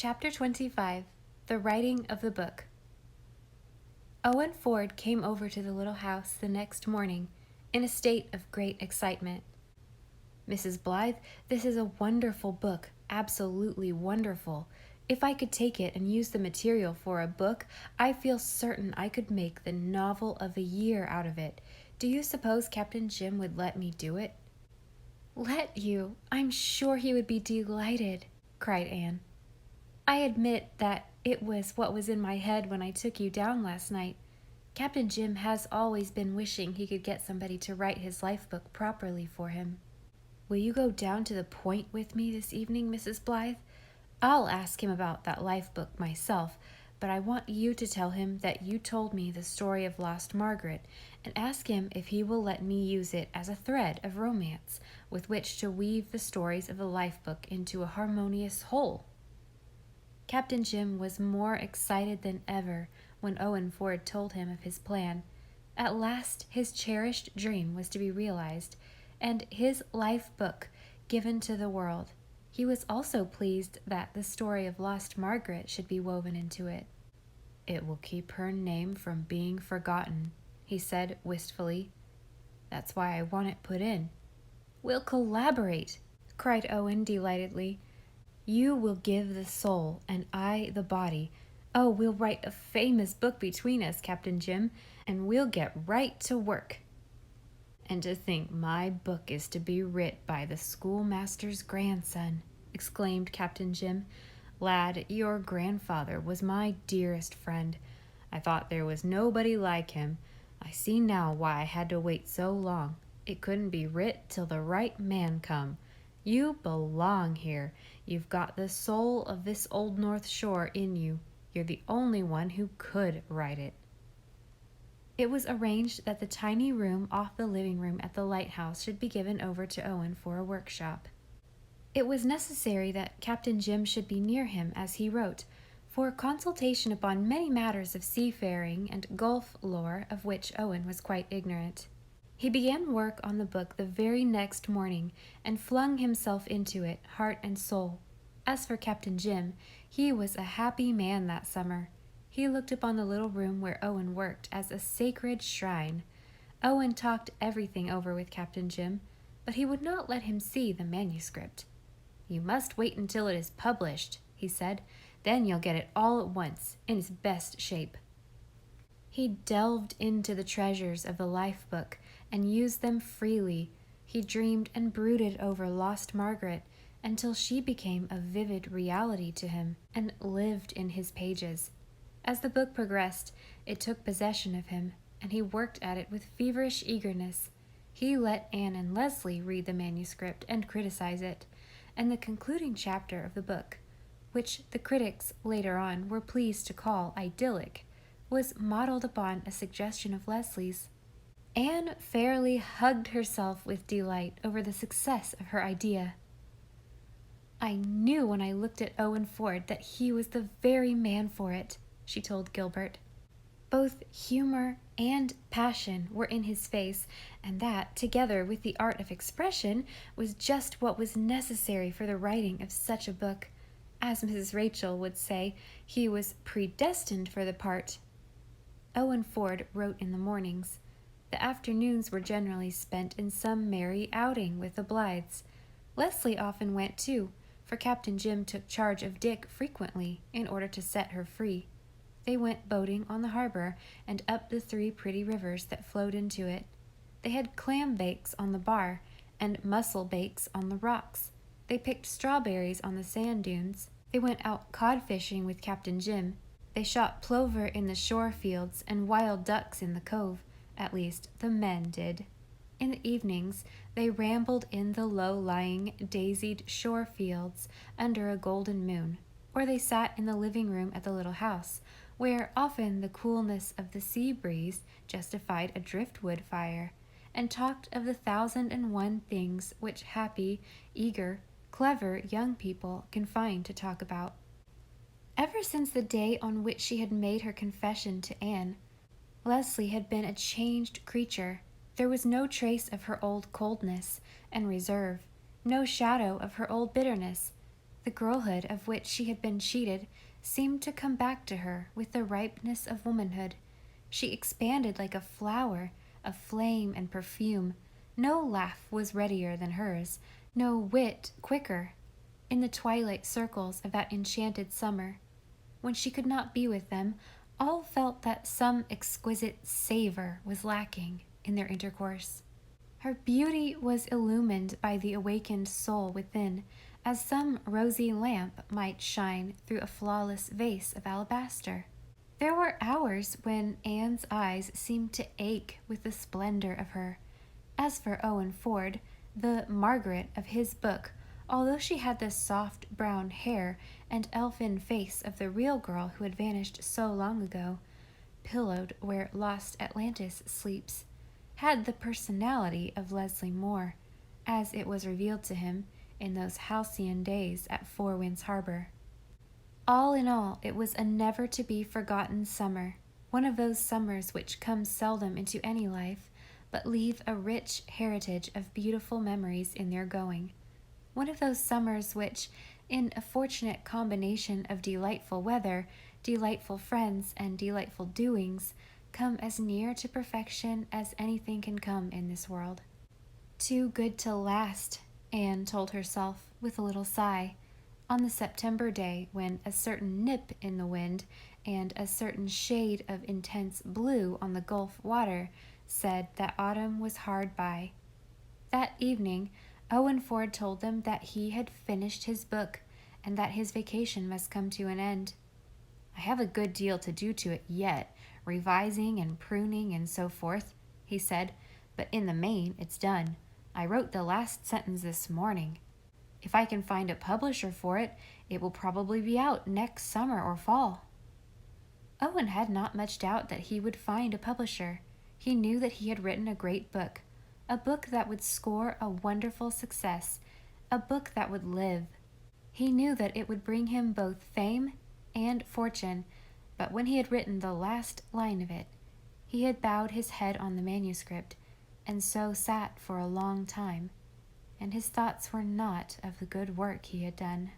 Chapter 25 The Writing of the Book. Owen Ford came over to the little house the next morning in a state of great excitement. "Mrs. Blythe, this is a wonderful book, absolutely wonderful. If I could take it and use the material for a book, I feel certain I could make the novel of a year out of it. Do you suppose Captain Jim would let me do it?" "Let you? I'm sure he would be delighted," cried Anne. "I admit that it was what was in my head when I took you down last night. Captain Jim has always been wishing he could get somebody to write his life book properly for him. Will you go down to the Point with me this evening, Mrs. Blythe? I'll ask him about that life book myself, but I want you to tell him that you told me the story of Lost Margaret, and ask him if he will let me use it as a thread of romance with which to weave the stories of the life book into a harmonious whole." Captain Jim was more excited than ever when Owen Ford told him of his plan. At last his cherished dream was to be realized, and his life book given to the world. He was also pleased that the story of Lost Margaret should be woven into it. "It will keep her name from being forgotten," he said wistfully. "That's why I want it put in." "We'll collaborate," cried Owen delightedly. "You will give the soul, and I the body. Oh, we'll write a famous book between us, Captain Jim, and we'll get right to work." "And to think my book is to be writ by the schoolmaster's grandson," exclaimed Captain Jim. "Lad, your grandfather was my dearest friend. I thought there was nobody like him. I see now why I had to wait so long. It couldn't be writ till the right man come. You belong here. You've got the soul of this old North Shore in you. You're the only one who could write it." It was arranged that the tiny room off the living room at the lighthouse should be given over to Owen for a workshop. It was necessary that Captain Jim should be near him as he wrote, for consultation upon many matters of seafaring and Gulf lore of which Owen was quite ignorant. He began work on the book the very next morning and flung himself into it, heart and soul. As for Captain Jim, he was a happy man that summer. He looked upon the little room where Owen worked as a sacred shrine. Owen talked everything over with Captain Jim, but he would not let him see the manuscript. "You must wait until it is published," he said. "Then you'll get it all at once, in its best shape." He delved into the treasures of the life book and used them freely. He dreamed and brooded over Lost Margaret until she became a vivid reality to him and lived in his pages. As the book progressed, it took possession of him, and he worked at it with feverish eagerness. He let Anne and Leslie read the manuscript and criticize it, and the concluding chapter of the book, which the critics later on were pleased to call idyllic, was modeled upon a suggestion of Leslie's. Anne fairly hugged herself with delight over the success of her idea. "I knew when I looked at Owen Ford that he was the very man for it," she told Gilbert. Both humor and passion were in his face, and that, together with the art of expression, was just what was necessary for the writing of such a book. As Mrs. Rachel would say, he was predestined for the part. Owen Ford wrote in the mornings. The afternoons were generally spent in some merry outing with the Blythes. Leslie often went too, for Captain Jim took charge of Dick frequently in order to set her free. They went boating on the harbor and up the 3 pretty rivers that flowed into it. They had clam bakes on the bar and mussel bakes on the rocks. They picked strawberries on the sand dunes. They went out cod fishing with Captain Jim. They shot plover in the shore fields and wild ducks in the cove. At least, the men did. In the evenings, they rambled in the low-lying, daisied shore fields under a golden moon, or they sat in the living room at the little house, where often the coolness of the sea breeze justified a driftwood fire, and talked of the 1,001 things which happy, eager, clever young people can find to talk about. Ever since the day on which she had made her confession to Anne, Leslie had been a changed creature. There was no trace of her old coldness and reserve, no shadow of her old bitterness. The girlhood of which she had been cheated seemed to come back to her with the ripeness of womanhood. She expanded like a flower of flame and perfume. No laugh was readier than hers, no wit quicker. In the twilight circles of that enchanted summer, when she could not be with them, all felt that some exquisite savor was lacking in their intercourse. Her beauty was illumined by the awakened soul within, as some rosy lamp might shine through a flawless vase of alabaster. There were hours when Anne's eyes seemed to ache with the splendor of her. As for Owen Ford, the Margaret of his book, although she had the soft brown hair and elfin face of the real girl who had vanished so long ago, pillowed where lost Atlantis sleeps, had the personality of Leslie Moore, as it was revealed to him in those halcyon days at Four Winds Harbor. All in all, it was a never-to-be-forgotten summer, one of those summers which come seldom into any life, but leave a rich heritage of beautiful memories in their going. One of those summers which, in a fortunate combination of delightful weather, delightful friends, and delightful doings, come as near to perfection as anything can come in this world. Too good to last, Anne told herself with a little sigh, on the September day when a certain nip in the wind and a certain shade of intense blue on the Gulf water said that autumn was hard by. That evening, Owen Ford told them that he had finished his book and that his vacation must come to an end. "I have a good deal to do to it yet, revising and pruning and so forth," he said, "but in the main it's done. I wrote the last sentence this morning. If I can find a publisher for it, it will probably be out next summer or fall." Owen had not much doubt that he would find a publisher. He knew that he had written a great book, a book that would score a wonderful success, a book that would live. He knew that it would bring him both fame and fortune, but when he had written the last line of it, he had bowed his head on the manuscript, and so sat for a long time, and his thoughts were not of the good work he had done.